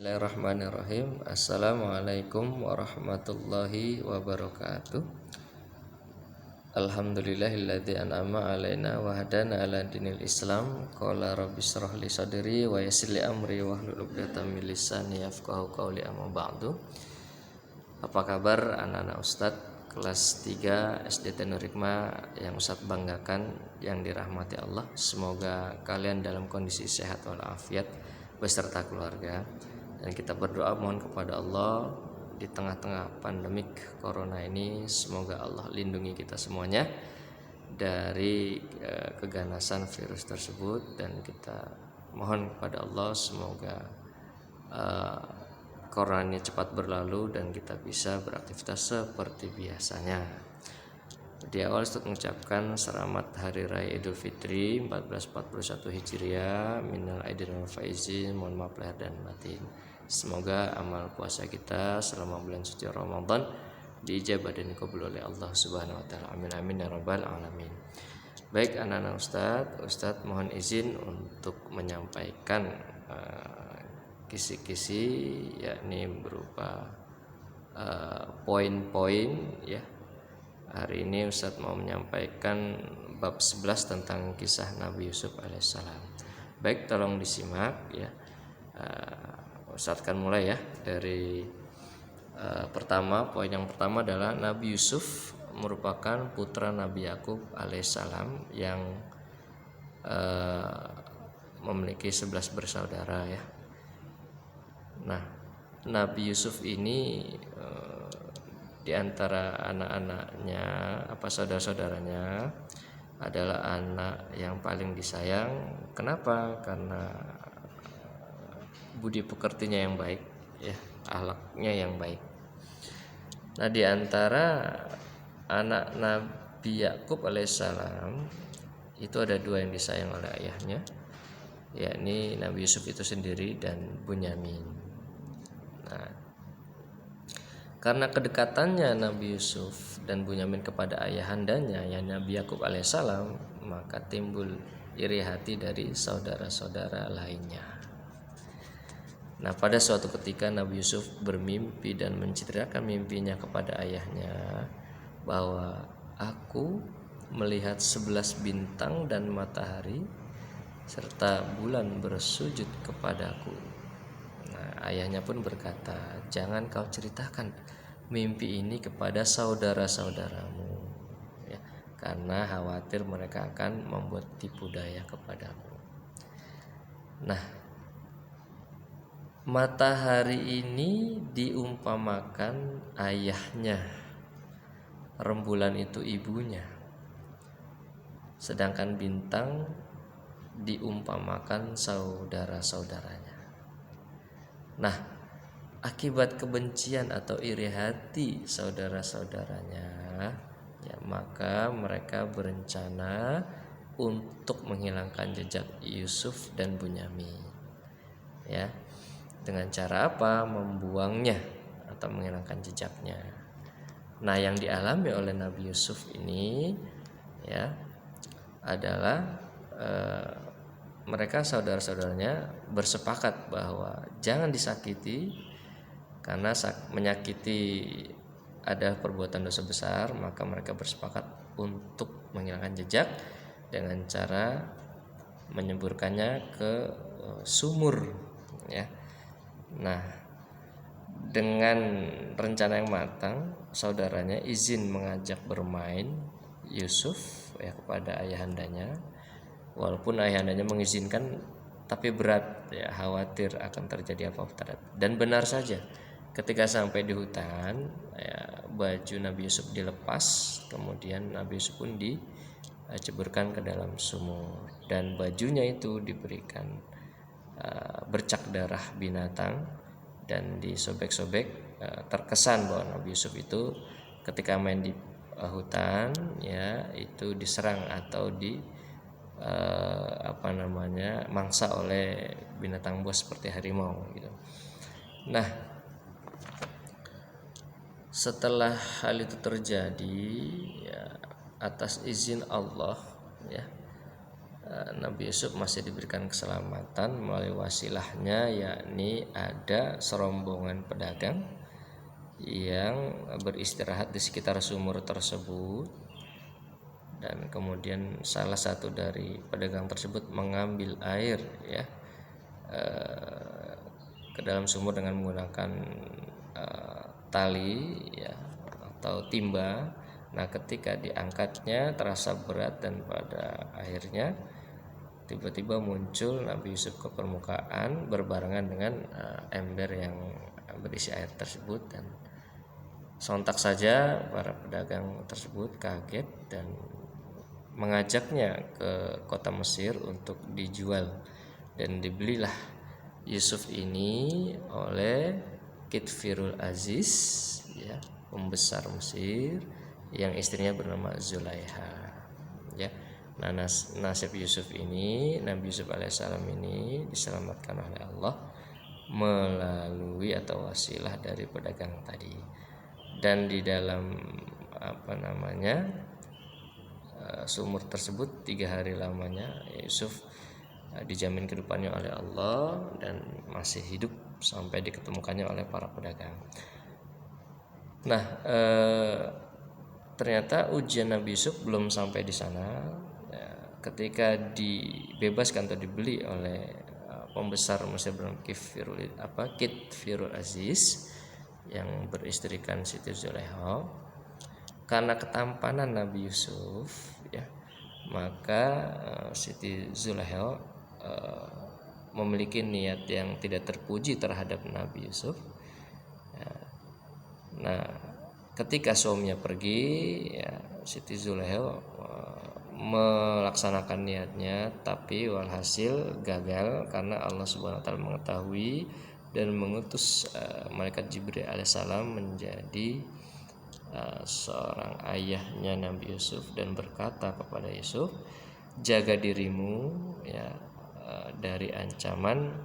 Bismillahirrahmanirrahim. Assalamualaikum warahmatullahi wabarakatuh. Alhamdulillahilladzi an'ama alaina wa hadana ala dinil Islam. Qala rabbi shrah li sadri wa yassir li amri wahlul 'uqdatam min lisani yafqahu qawli, amma ba'du. Apa kabar anak-anak Ustadz kelas 3 SD Tenur Hikmah yang Ustadz banggakan, yang dirahmati Allah? Semoga kalian dalam kondisi sehat walafiat beserta keluarga. Dan kita berdoa mohon kepada Allah di tengah-tengah pandemik corona ini, semoga Allah lindungi kita semuanya dari keganasan virus tersebut, dan kita mohon kepada Allah semoga corona ini cepat berlalu dan kita bisa beraktivitas seperti biasanya. Di awal Ustaz mengucapkan selamat Hari Raya Idul Fitri 1441 Hijriah, minal aidin wal faizin, mohon maaf lahir dan batin. Semoga amal puasa kita selama bulan suci Ramadan diijabah dan dikabul oleh Allah Subhanahu wa taala. Amin amin ya rabbal alamin. Baik anak-anak Ustadz mohon izin untuk menyampaikan kisi-kisi, yakni berupa poin-poin ya. Hari ini Ustadz mau menyampaikan bab 11 tentang kisah Nabi Yusuf alaihissalam. Baik, tolong disimak ya. Ustadz akan mulai ya dari poin yang pertama adalah Nabi Yusuf merupakan putra Nabi Yakub alaihissalam yang memiliki 11 bersaudara ya. Nah, Nabi Yusuf ini di antara anak-anaknya, saudara-saudaranya, adalah anak yang paling disayang. Kenapa? Karena budi pekertinya yang baik ya, akhlaknya yang baik. Nah, di antara anak Nabi Yakub alaihissalam itu ada 2 yang disayang oleh ayahnya, yakni Nabi Yusuf itu sendiri dan Bunyamin. Nah, karena kedekatannya Nabi Yusuf dan Bunyamin kepada ayahandanya yang Nabi Yakub alaihissalam, maka timbul iri hati dari saudara-saudara lainnya. Nah, pada suatu ketika Nabi Yusuf bermimpi dan menceritakan mimpinya kepada ayahnya bahwa aku melihat 11 bintang dan matahari serta bulan bersujud kepadaku. Nah, ayahnya pun berkata, jangan kau ceritakan mimpi ini kepada saudara-saudaramu ya, karena khawatir mereka akan membuat tipu daya kepadamu. Nah, matahari ini diumpamakan ayahnya, rembulan itu ibunya, sedangkan bintang diumpamakan saudara-saudaranya. Nah, akibat kebencian atau iri hati saudara-saudaranya ya, maka mereka berencana untuk menghilangkan jejak Yusuf dan Bunyamin ya. Dengan cara apa? Membuangnya atau menghilangkan jejaknya. Nah, yang dialami oleh Nabi Yusuf ini ya adalah mereka saudara-saudaranya bersepakat bahwa jangan disakiti, karena menyakiti ada perbuatan dosa besar, maka mereka bersepakat untuk menghilangkan jejak dengan cara menyemburkannya ke sumur ya. Nah, dengan rencana yang matang, saudaranya izin mengajak bermain Yusuf ya kepada ayahandanya, walaupun ayahandanya mengizinkan, tapi berat ya, khawatir akan terjadi apa-apa. Dan benar saja, ketika sampai di hutan ya, baju Nabi Yusuf dilepas, kemudian Nabi Yusuf pun diceburkan ke dalam sumur, dan bajunya itu diberikan bercak darah binatang dan disobek-sobek. Terkesan bahwa Nabi Yusuf itu ketika main di hutan ya, itu diserang atau mangsa oleh binatang buas seperti harimau gitu. Nah, setelah hal itu terjadi ya, atas izin Allah ya, Nabi Yusuf masih diberikan keselamatan melalui wasilahnya, yakni ada serombongan pedagang yang beristirahat di sekitar sumur tersebut, dan kemudian salah satu dari pedagang tersebut mengambil air ya ke dalam sumur dengan menggunakan tali ya atau timba. Nah, ketika diangkatnya terasa berat dan pada akhirnya tiba-tiba muncul Nabi Yusuf ke permukaan berbarengan dengan ember yang berisi air tersebut, dan sontak saja para pedagang tersebut kaget dan mengajaknya ke kota Mesir untuk dijual, dan dibelilah Yusuf ini oleh Kitfirul Aziz ya, pembesar Mesir yang istrinya bernama Zulaiha ya. Nah, nasib Yusuf ini, Nabi Yusuf alaihissalam ini diselamatkan oleh Allah melalui atau wasilah dari pedagang tadi. Dan di dalam sumur tersebut 3 hari lamanya Yusuf dijamin kehidupannya oleh Allah dan masih hidup sampai diketemukannya oleh para pedagang. Nah, ternyata ujian Nabi Yusuf belum sampai di sana. Ketika dibebaskan atau dibeli oleh pembesar Mesir bernama Kitfirul Aziz yang beristrikan Siti Zulaiha, karena ketampanan Nabi Yusuf ya, maka Siti Zulaiha memiliki niat yang tidak terpuji terhadap Nabi Yusuf. Nah, ketika suaminya pergi ya, Siti Zulaiha melaksanakan niatnya, tapi walhasil gagal karena Allah Subhanahu wa taala mengetahui dan mengutus malaikat Jibril alaihissalam menjadi seorang ayahnya Nabi Yusuf dan berkata kepada Yusuf, jaga dirimu ya dari ancaman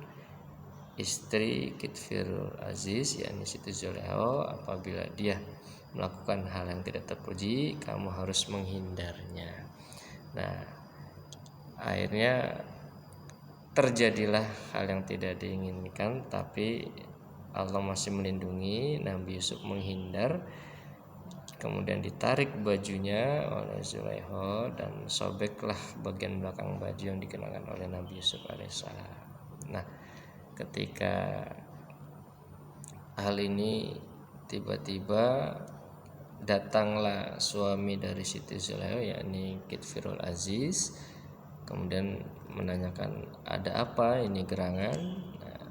istri Kitfirul Aziz yakni Siti Zulaiha. Apabila dia melakukan hal yang tidak terpuji, kamu harus menghindarnya. Nah, akhirnya terjadilah hal yang tidak diinginkan, tapi Allah masih melindungi. Nabi Yusuf menghindar, kemudian ditarik bajunya oleh Zulaiha dan sobeklah bagian belakang baju yang dikenakan oleh Nabi Yusuf alaihissalam. Nah, ketika hal ini tiba-tiba datanglah suami dari Siti Zulaiha yakni Kitfirul Aziz, kemudian menanyakan ada apa ini gerangan. Nah,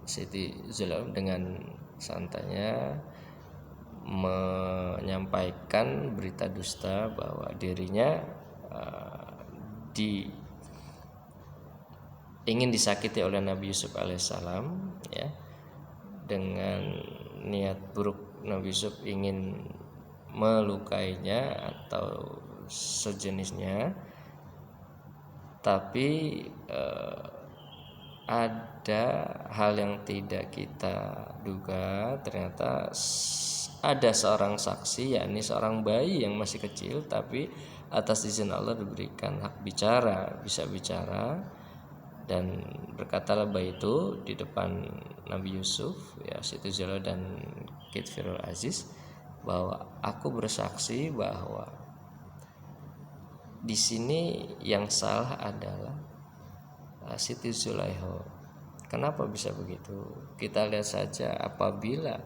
Siti Zulaiha dengan santainya menyampaikan berita dusta bahwa dirinya ingin disakiti oleh Nabi Yusuf alaihissalam ya, dengan niat buruk Nabi Yusuf ingin melukainya atau sejenisnya, tapi ada hal yang tidak kita duga. Ternyata ada seorang saksi yakni seorang bayi yang masih kecil, tapi atas izin Allah diberikan hak bicara, bisa bicara, dan berkatalah bayi itu di depan Nabi Yusuf ya, Siti Zulaiha dan Kitfirul Aziz, bahwa aku bersaksi bahwa di sini yang salah adalah Siti Zulaiha. Kenapa bisa begitu? Kita lihat saja, apabila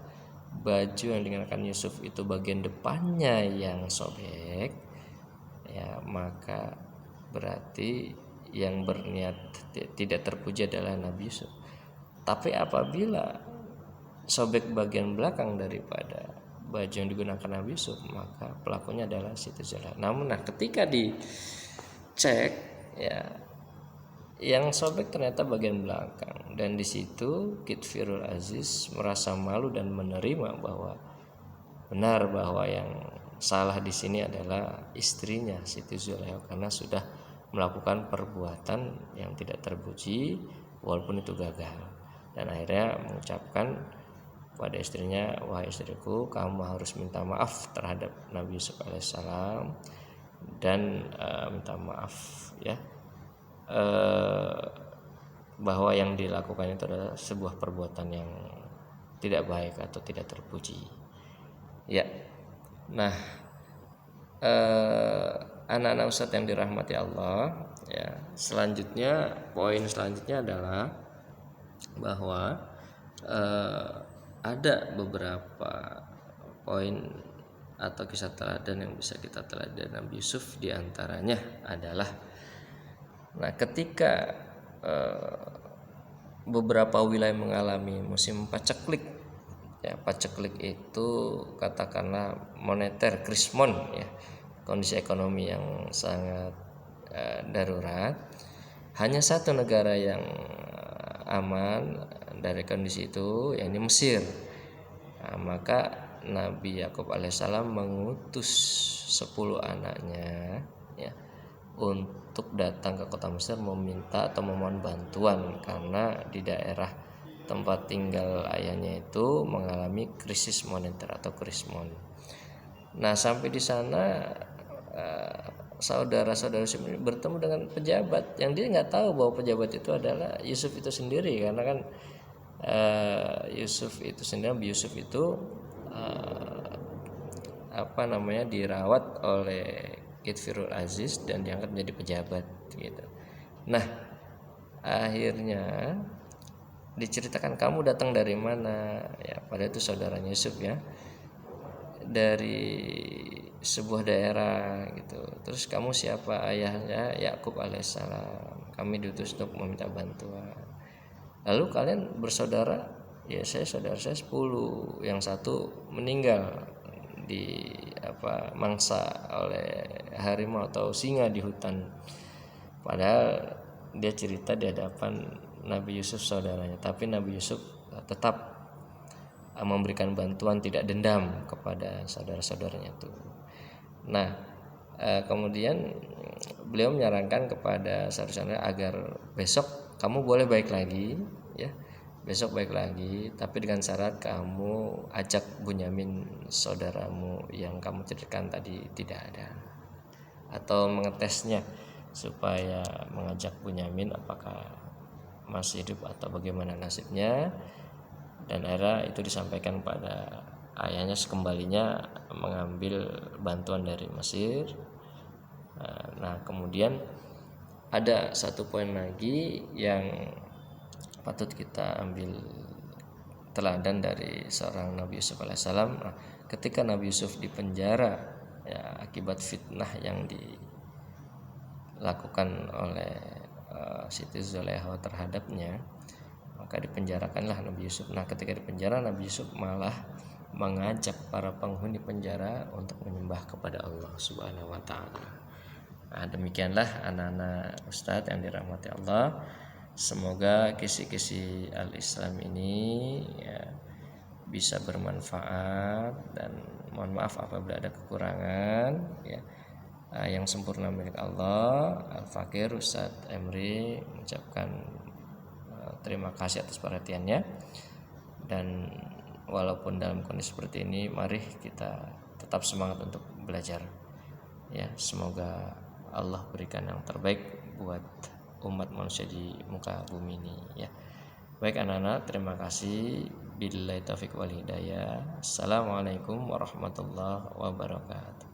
baju yang dikenakan Yusuf itu bagian depannya yang sobek ya, maka berarti yang berniat tidak terpuji adalah Nabi Yusuf. Tapi apabila sobek bagian belakang daripada baju yang digunakan Nabi Yusuf, maka pelakunya adalah Siti Zulaiha. Namun ketika dicek ya, yang sobek ternyata bagian belakang, dan di situ Kitfirul Aziz merasa malu dan menerima bahwa benar bahwa yang salah di sini adalah istrinya Siti Zulaiha karena sudah melakukan perbuatan yang tidak terpuji walaupun itu gagal. Dan akhirnya mengucapkan pada istrinya, wahai istriku, kamu harus minta maaf terhadap Nabi Yusuf alaihissalam dan minta maaf ya bahwa yang dilakukan itu adalah sebuah perbuatan yang tidak baik atau tidak terpuji. Ya. Nah, anak-anak Ustadz yang dirahmati Allah, ya. Selanjutnya, poin selanjutnya adalah bahwa ada beberapa poin atau kisah teladan yang bisa kita teladan Nabi Yusuf, diantaranya adalah, nah, ketika beberapa wilayah mengalami musim paceklik, ya, paceklik itu katakanlah moneter, krismon, ya, kondisi ekonomi yang sangat darurat, hanya satu negara yang aman dari kondisi itu, yakni Mesir. Nah, maka Nabi Yakub alaihissalam mengutus 10 anaknya, ya, untuk datang ke kota Mesir meminta atau memohon bantuan karena di daerah tempat tinggal ayahnya itu mengalami krisis moneter atau krismon. Nah, sampai di sana saudara-saudara Yusuf ini bertemu dengan pejabat yang dia nggak tahu bahwa pejabat itu adalah Yusuf itu sendiri, karena kan Yusuf itu sendiri, Nabi Yusuf itu dirawat oleh Kitfirul Aziz dan diangkat menjadi pejabat gitu. Nah, akhirnya diceritakan, kamu datang dari mana? Ya, pada itu saudaranya Yusuf, ya, dari sebuah daerah gitu. Terus kamu siapa? Ayahnya Yakub alaihissalam. Kami diutus untuk meminta bantuan. Lalu kalian bersaudara? Ya, saudara saya 10. Yang satu meninggal di mangsa oleh harimau atau singa di hutan. Padahal dia cerita di hadapan Nabi Yusuf saudaranya, tapi Nabi Yusuf tetap memberikan bantuan, tidak dendam kepada saudara-saudaranya itu. Nah, kemudian beliau menyarankan kepada saudara-saudara agar besok kamu boleh baik lagi, ya, besok baik lagi, tapi dengan syarat kamu ajak Bunyamin saudaramu yang kamu ceritakan tadi tidak ada, atau mengetesnya supaya mengajak Bunyamin apakah masih hidup atau bagaimana nasibnya. Dan akhirnya itu disampaikan pada ayahnya sekembalinya mengambil bantuan dari Mesir. Nah, kemudian ada satu poin lagi yang patut kita ambil teladan dari seorang Nabi Yusuf alaihissalam. Nah, ketika Nabi Yusuf dipenjara, ya, akibat fitnah yang dilakukan oleh Siti Zulaikha terhadapnya, maka dipenjarakanlah Nabi Yusuf. Nah, ketika dipenjara, Nabi Yusuf malah mengajak para penghuni penjara untuk menyembah kepada Allah Subhanahu wa taala. Nah, demikianlah anak-anak Ustadz yang dirahmati Allah. Semoga kisi-kisi al-Islam ini, ya, bisa bermanfaat, dan mohon maaf apabila ada kekurangan, ya. Yang sempurna milik Allah. Al-Fakir Ustadz Emri mengucapkan terima kasih atas perhatiannya, dan walaupun dalam kondisi seperti ini, mari kita tetap semangat untuk belajar, ya. Semoga Allah berikan yang terbaik buat umat manusia di muka bumi ini, ya. Baik anak-anak, terima kasih. Billahi taufiq wal hidayah. Assalamualaikum warahmatullahi wabarakatuh.